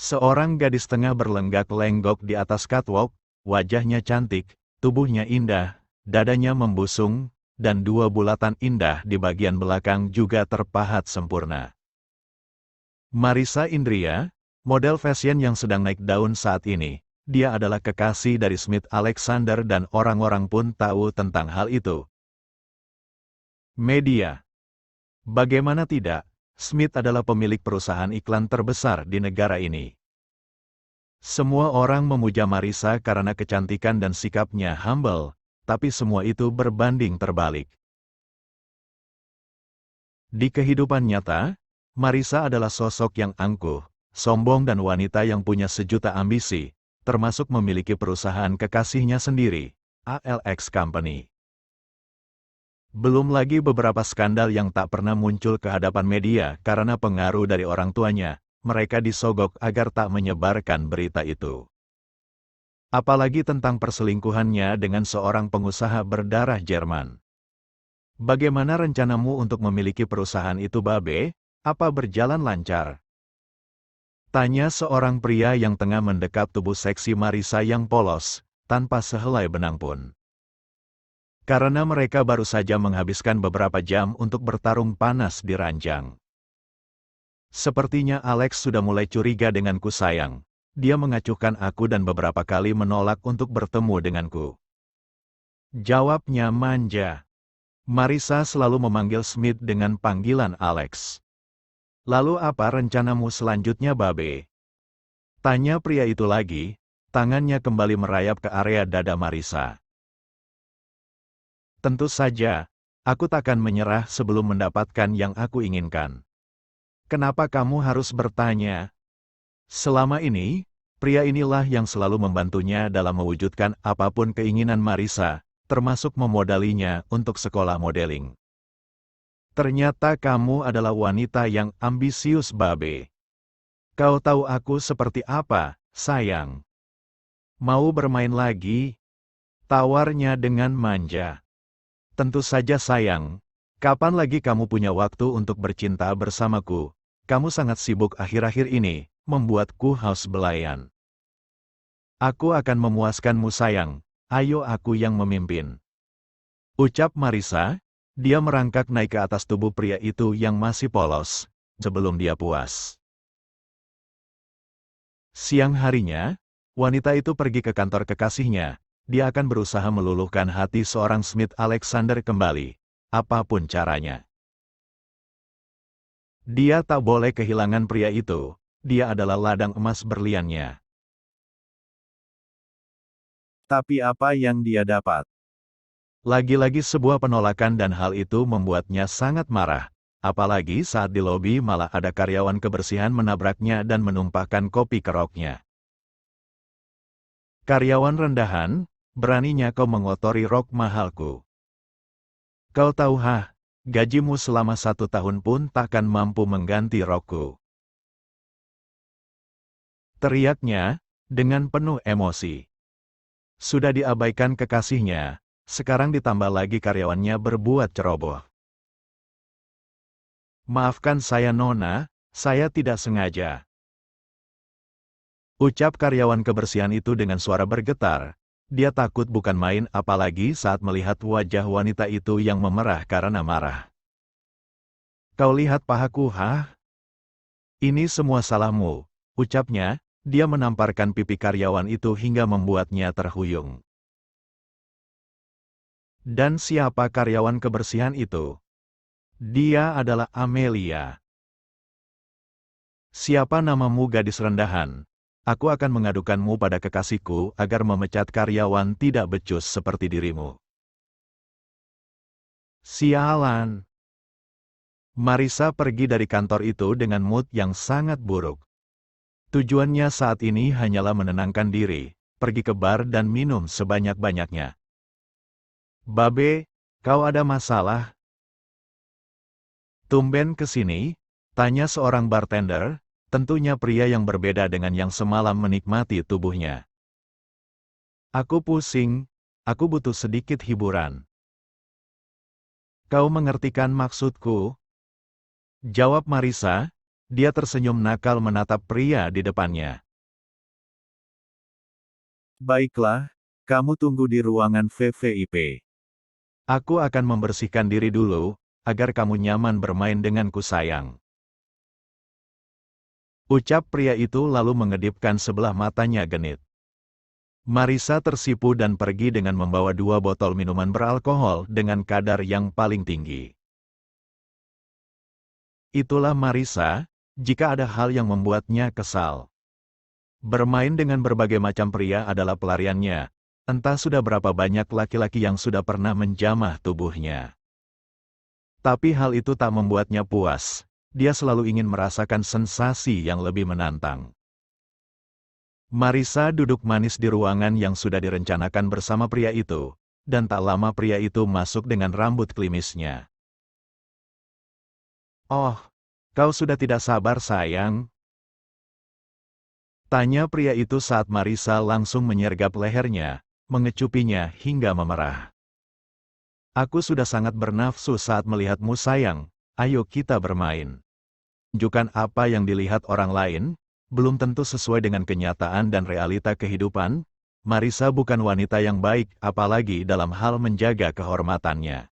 Seorang gadis tengah berlenggak-lenggok di atas catwalk, wajahnya cantik, tubuhnya indah, dadanya membusung, dan dua bulatan indah di bagian belakang juga terpahat sempurna. Marissa Indria, model fashion yang sedang naik daun saat ini, dia adalah kekasih dari Smith Alexander dan orang-orang pun tahu tentang hal itu. Media. Bagaimana tidak, Smith adalah pemilik perusahaan iklan terbesar di negara ini. Semua orang memuja Marissa karena kecantikan dan sikapnya humble, tapi semua itu berbanding terbalik. Di kehidupan nyata, Marissa adalah sosok yang angkuh, sombong dan wanita yang punya sejuta ambisi, termasuk memiliki perusahaan kekasihnya sendiri, ALX Company. Belum lagi beberapa skandal yang tak pernah muncul ke hadapan media karena pengaruh dari orang tuanya, mereka disogok agar tak menyebarkan berita itu. Apalagi tentang perselingkuhannya dengan seorang pengusaha berdarah Jerman. Bagaimana rencanamu untuk memiliki perusahaan itu, Babe? Apa berjalan lancar? Tanya seorang pria yang tengah mendekap tubuh seksi Marissa yang polos, tanpa sehelai benang pun. Karena mereka baru saja menghabiskan beberapa jam untuk bertarung panas di ranjang. Sepertinya Alex sudah mulai curiga denganku, sayang. Dia mengacuhkan aku dan beberapa kali menolak untuk bertemu denganku. Jawabnya manja. Marissa selalu memanggil Smith dengan panggilan Alex. Lalu apa rencanamu selanjutnya, Babe? Tanya pria itu lagi, tangannya kembali merayap ke area dada Marissa. Tentu saja, aku takkan menyerah sebelum mendapatkan yang aku inginkan. Kenapa kamu harus bertanya? Selama ini, pria inilah yang selalu membantunya dalam mewujudkan apapun keinginan Marissa, termasuk memodalinya untuk sekolah modeling. Ternyata kamu adalah wanita yang ambisius, Babe. Kau tahu aku seperti apa, sayang. Mau bermain lagi? Tawarnya dengan manja. Tentu saja, sayang. Kapan lagi kamu punya waktu untuk bercinta bersamaku? Kamu sangat sibuk akhir-akhir ini, membuatku haus belayan. Aku akan memuaskanmu, sayang. Ayo, aku yang memimpin. Ucap Marissa, dia merangkak naik ke atas tubuh pria itu yang masih polos, sebelum dia puas. Siang harinya, wanita itu pergi ke kantor kekasihnya. Dia akan berusaha meluluhkan hati seorang Smith Alexander kembali, apapun caranya. Dia tak boleh kehilangan pria itu, dia adalah ladang emas berliannya. Tapi apa yang dia dapat? Lagi-lagi sebuah penolakan dan hal itu membuatnya sangat marah, apalagi saat di lobi malah ada karyawan kebersihan menabraknya dan menumpahkan kopi ke roknya. Karyawan rendahan, beraninya kau mengotori rok mahalku. Kau tahu, gajimu selama 1 tahun pun takkan mampu mengganti rokku. Teriaknya, dengan penuh emosi. Sudah diabaikan kekasihnya, sekarang ditambah lagi karyawannya berbuat ceroboh. Maafkan saya, Nona, saya tidak sengaja. Ucap karyawan kebersihan itu dengan suara bergetar. Dia takut bukan main, apalagi saat melihat wajah wanita itu yang memerah karena marah. Kau lihat pahaku, Ini semua salahmu, ucapnya. Dia menamparkan pipi karyawan itu hingga membuatnya terhuyung. Dan siapa karyawan kebersihan itu? Dia adalah Amelia. Siapa namamu, gadis rendahan? Aku akan mengadukanmu pada kekasihku agar memecat karyawan tidak becus seperti dirimu. Sialan. Marissa pergi dari kantor itu dengan mood yang sangat buruk. Tujuannya saat ini hanyalah menenangkan diri, pergi ke bar dan minum sebanyak-banyaknya. Babe, kau ada masalah? Tumben kesini? Tanya seorang bartender, tentunya pria yang berbeda dengan yang semalam menikmati tubuhnya. Aku pusing, aku butuh sedikit hiburan. Kau mengertikan maksudku? Jawab Marissa, Dia tersenyum nakal menatap pria di depannya. Baiklah, kamu tunggu di ruangan VVIP. Aku akan membersihkan diri dulu, agar kamu nyaman bermain denganku sayang. Ucap pria itu lalu mengedipkan sebelah matanya genit. Marisa tersipu dan pergi dengan membawa 2 botol minuman beralkohol dengan kadar yang paling tinggi. Itulah Marisa, jika ada hal yang membuatnya kesal. Bermain dengan berbagai macam pria adalah pelariannya. Entah sudah berapa banyak laki-laki yang sudah pernah menjamah tubuhnya. Tapi hal itu tak membuatnya puas. Dia selalu ingin merasakan sensasi yang lebih menantang. Marisa duduk manis di ruangan yang sudah direncanakan bersama pria itu, dan tak lama pria itu masuk dengan rambut klimisnya. "Oh, kau sudah tidak sabar sayang?" tanya pria itu saat Marisa langsung menyergap lehernya, mengecupinya hingga memerah. "Aku sudah sangat bernafsu saat melihatmu sayang, ayo kita bermain." Tunjukkan apa yang dilihat orang lain, belum tentu sesuai dengan kenyataan dan realita kehidupan. Marisa bukan wanita yang baik, apalagi dalam hal menjaga kehormatannya.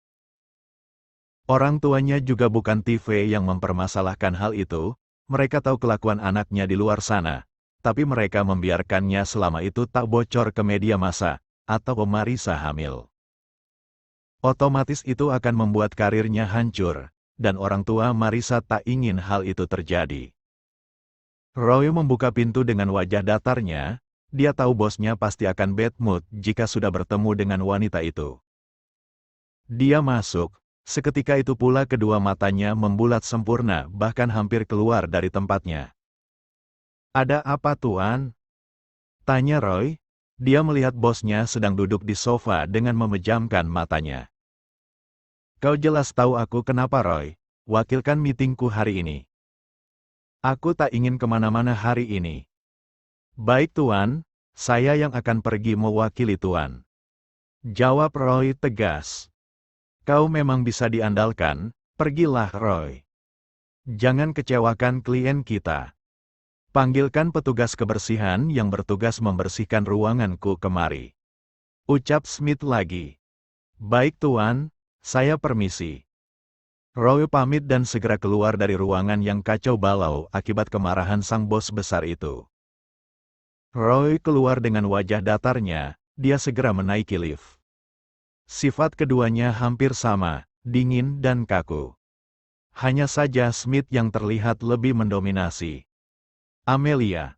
Orang tuanya juga bukan TV yang mempermasalahkan hal itu. Mereka tahu kelakuan anaknya di luar sana, tapi mereka membiarkannya selama itu tak bocor ke media massa, atau Marisa hamil. Otomatis itu akan membuat karirnya hancur, dan orang tua Marisa tak ingin hal itu terjadi. Roy membuka pintu dengan wajah datarnya. Dia tahu bosnya pasti akan bad mood jika sudah bertemu dengan wanita itu. Dia masuk, seketika itu pula kedua matanya membulat sempurna, bahkan hampir keluar dari tempatnya. "Ada apa tuan?" tanya Roy. Dia melihat bosnya sedang duduk di sofa dengan memejamkan matanya. "Kau jelas tahu aku kenapa Roy, wakilkan meetingku hari ini." "Aku tak ingin kemana-mana hari ini." "Baik tuan, saya yang akan pergi mewakili tuan," jawab Roy tegas. "Kau memang bisa diandalkan, pergilah Roy. Jangan kecewakan klien kita. Panggilkan petugas kebersihan yang bertugas membersihkan ruanganku kemari," ucap Smith lagi. "Baik tuan, saya permisi." Roy pamit dan segera keluar dari ruangan yang kacau balau akibat kemarahan sang bos besar itu. Roy keluar dengan wajah datarnya, dia segera menaiki lift. Sifat keduanya hampir sama, dingin dan kaku. Hanya saja Smith yang terlihat lebih mendominasi. "Amelia."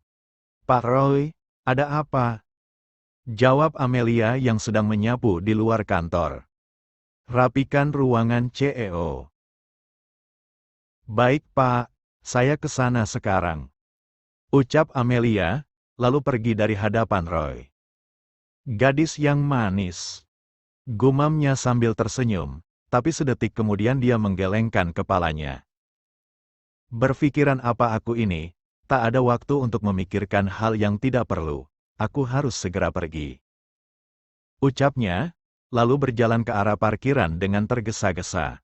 "Pak Roy, ada apa?" jawab Amelia yang sedang menyapu di luar kantor. "Rapikan ruangan CEO." "Baik Pak, saya ke sana sekarang," ucap Amelia, lalu pergi dari hadapan Roy. "Gadis yang manis," gumamnya sambil tersenyum, tapi sedetik kemudian dia menggelengkan kepalanya. "Berpikiran apa aku ini? Tak ada waktu untuk memikirkan hal yang tidak perlu. Aku harus segera pergi," ucapnya, lalu berjalan ke arah parkiran dengan tergesa-gesa.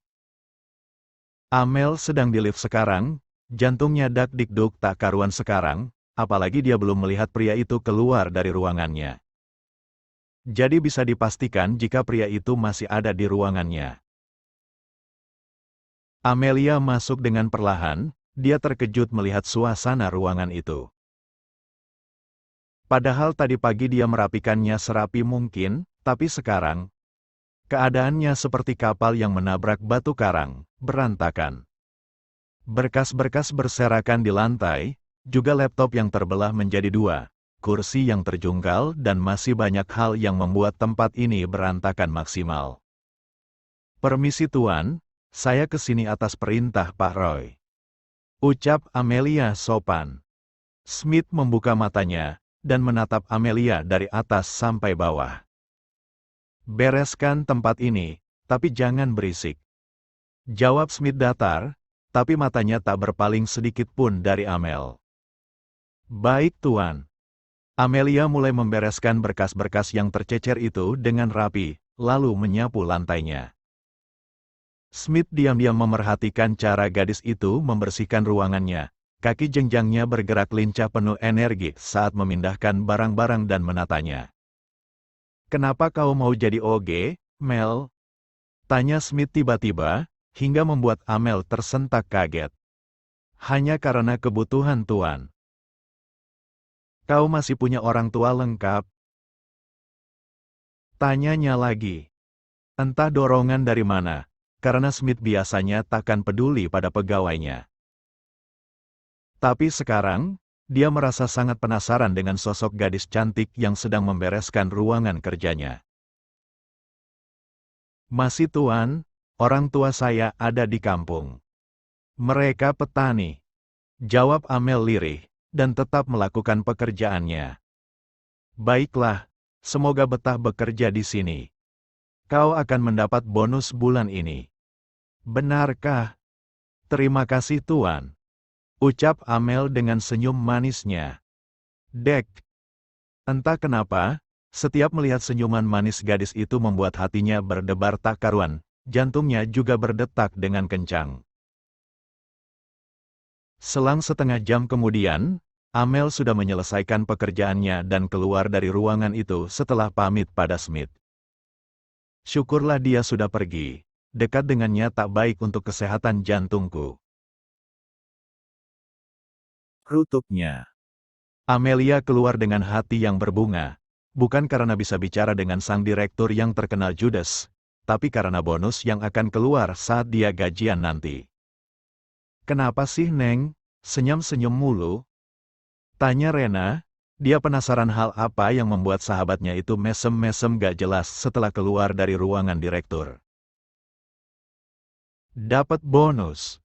Amel sedang di lift sekarang, jantungnya dak-dikduk tak karuan sekarang, apalagi dia belum melihat pria itu keluar dari ruangannya. Jadi bisa dipastikan jika pria itu masih ada di ruangannya. Amelia masuk dengan perlahan, dia terkejut melihat suasana ruangan itu. Padahal tadi pagi dia merapikannya serapi mungkin, tapi sekarang, keadaannya seperti kapal yang menabrak batu karang, berantakan. Berkas-berkas berserakan di lantai, juga laptop yang terbelah menjadi 2, kursi yang terjungkal dan masih banyak hal yang membuat tempat ini berantakan maksimal. "Permisi tuan, saya kesini atas perintah Pak Roy," ucap Amelia sopan. Smith membuka matanya, dan menatap Amelia dari atas sampai bawah. "Bereskan tempat ini, tapi jangan berisik," jawab Smith datar, tapi matanya tak berpaling sedikit pun dari Amel. "Baik tuan." Amelia mulai membereskan berkas-berkas yang tercecer itu dengan rapi, lalu menyapu lantainya. Smith diam-diam memerhatikan cara gadis itu membersihkan ruangannya, Kaki jenjangnya bergerak lincah penuh energi saat memindahkan barang-barang dan menatanya. "Kenapa kau mau jadi OG, Mel?" tanya Smith tiba-tiba, hingga membuat Amel tersentak kaget. "Hanya karena kebutuhan Tuan. Kau masih punya orang tua lengkap?" tanyanya lagi. Entah dorongan dari mana, karena Smith biasanya takkan peduli pada pegawainya. Tapi sekarang, dia merasa sangat penasaran dengan sosok gadis cantik yang sedang membereskan ruangan kerjanya. "Masih Tuan, orang tua saya ada di kampung. Mereka petani," jawab Amel lirih, dan tetap melakukan pekerjaannya. "Baiklah, semoga betah bekerja di sini. Kau akan mendapat bonus bulan ini." "Benarkah?" "Terima kasih Tuan," ucap Amel dengan senyum manisnya. Dek. Entah kenapa, setiap melihat senyuman manis gadis itu membuat hatinya berdebar tak karuan, jantungnya juga berdetak dengan kencang. Selang setengah jam kemudian, Amel sudah menyelesaikan pekerjaannya dan keluar dari ruangan itu setelah pamit pada Smith. "Syukurlah dia sudah pergi. Dekat dengannya tak baik untuk kesehatan jantungku." Rutuknya. Amelia keluar dengan hati yang berbunga, bukan karena bisa bicara dengan sang direktur yang terkenal judes, tapi karena bonus yang akan keluar saat dia gajian nanti. "Kenapa sih Neng, senyum-senyum mulu?" tanya Rena. Dia penasaran hal apa yang membuat sahabatnya itu mesem-mesem gak jelas setelah keluar dari ruangan direktur. "Dapat bonus.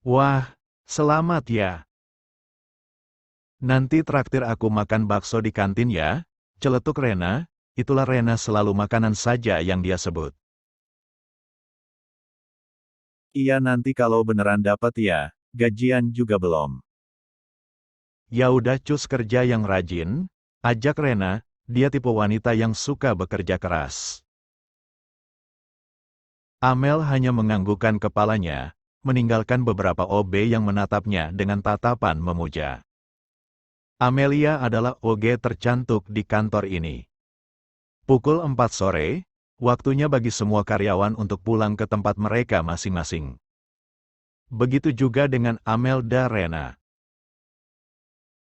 Wah, selamat ya. Nanti traktir aku makan bakso di kantin ya," celetuk Rena. Itulah Rena selalu makanan saja yang dia sebut. Iya nanti kalau beneran dapat ya, gajian juga belum. "Ya udah cus kerja yang rajin," ajak Rena. Dia tipe wanita yang suka bekerja keras. Amel hanya menganggukkan kepalanya, meninggalkan beberapa OB yang menatapnya dengan tatapan memuja. Amelia adalah OG tercantik di kantor ini. Pukul 4 sore, waktunya bagi semua karyawan untuk pulang ke tempat mereka masing-masing. Begitu juga dengan Amel dan Rena.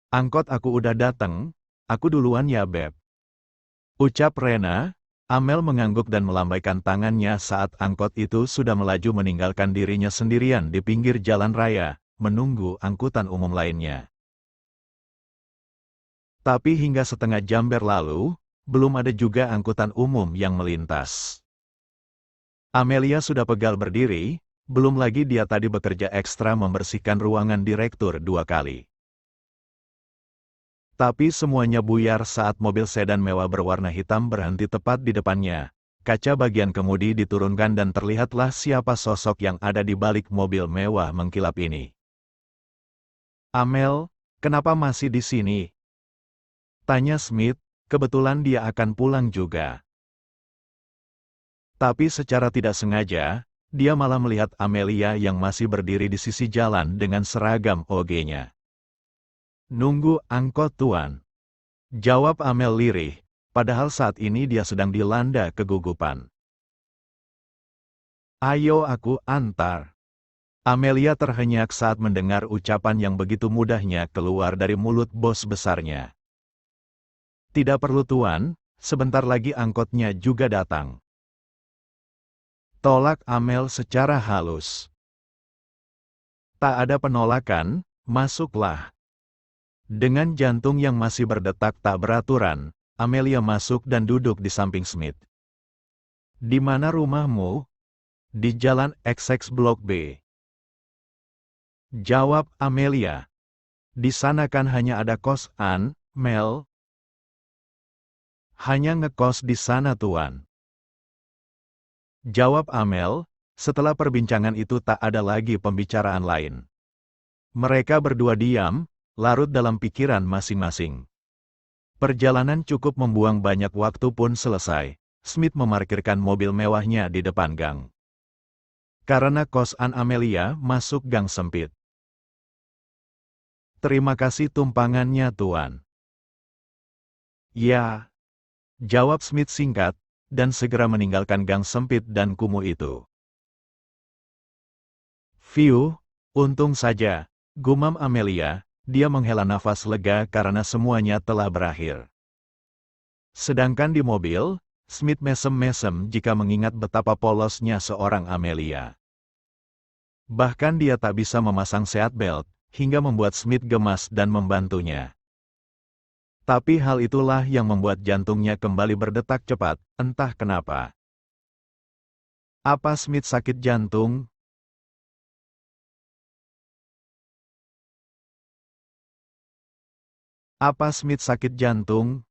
"Angkot aku udah dateng, aku duluan ya Beb," ucap Rena. Amel mengangguk dan melambaikan tangannya saat angkot itu sudah melaju meninggalkan dirinya sendirian di pinggir jalan raya, menunggu angkutan umum lainnya. Tapi hingga setengah jam berlalu, belum ada juga angkutan umum yang melintas. Amelia sudah pegal berdiri, belum lagi dia tadi bekerja ekstra membersihkan ruangan direktur 2 kali. Tapi semuanya buyar saat mobil sedan mewah berwarna hitam berhenti tepat di depannya. Kaca bagian kemudi diturunkan dan terlihatlah siapa sosok yang ada di balik mobil mewah mengkilap ini. "Amel, kenapa masih di sini?" tanya Smith. Kebetulan dia akan pulang juga. Tapi secara tidak sengaja, dia malah melihat Amelia yang masih berdiri di sisi jalan dengan seragam OG-nya. "Nunggu angkot Tuan," jawab Amel lirih, padahal saat ini dia sedang dilanda kegugupan. "Ayo aku antar." Amelia terhenyak saat mendengar ucapan yang begitu mudahnya keluar dari mulut bos besarnya. "Tidak perlu Tuan, sebentar lagi angkotnya juga datang," tolak Amel secara halus. "Tak ada penolakan, masuklah." Dengan jantung yang masih berdetak tak beraturan, Amelia masuk dan duduk di samping Smith. "Di mana rumahmu?" "Di Jalan XX Blok B," jawab Amelia. "Di sana kan hanya ada kosan, Mel." "Hanya ngekos di sana Tuan," jawab Amel. Setelah perbincangan itu tak ada lagi pembicaraan lain. Mereka berdua diam, larut dalam pikiran masing-masing. Perjalanan cukup membuang banyak waktu pun selesai. Smith memarkirkan mobil mewahnya di depan gang. Karena kosan Amelia masuk gang sempit. Terima kasih tumpangannya, Tuan. Ya, jawab Smith singkat, dan segera meninggalkan gang sempit dan kumuh itu. Fiu, untung saja, gumam Amelia, dia menghela nafas lega karena semuanya telah berakhir. Sedangkan di mobil, Smith mesem-mesem jika mengingat betapa polosnya seorang Amelia. Bahkan dia tak bisa memasang seatbelt, hingga membuat Smith gemas dan membantunya. Tapi hal itulah yang membuat jantungnya kembali berdetak cepat, entah kenapa. Apa Smith sakit jantung? Apa Smith sakit jantung?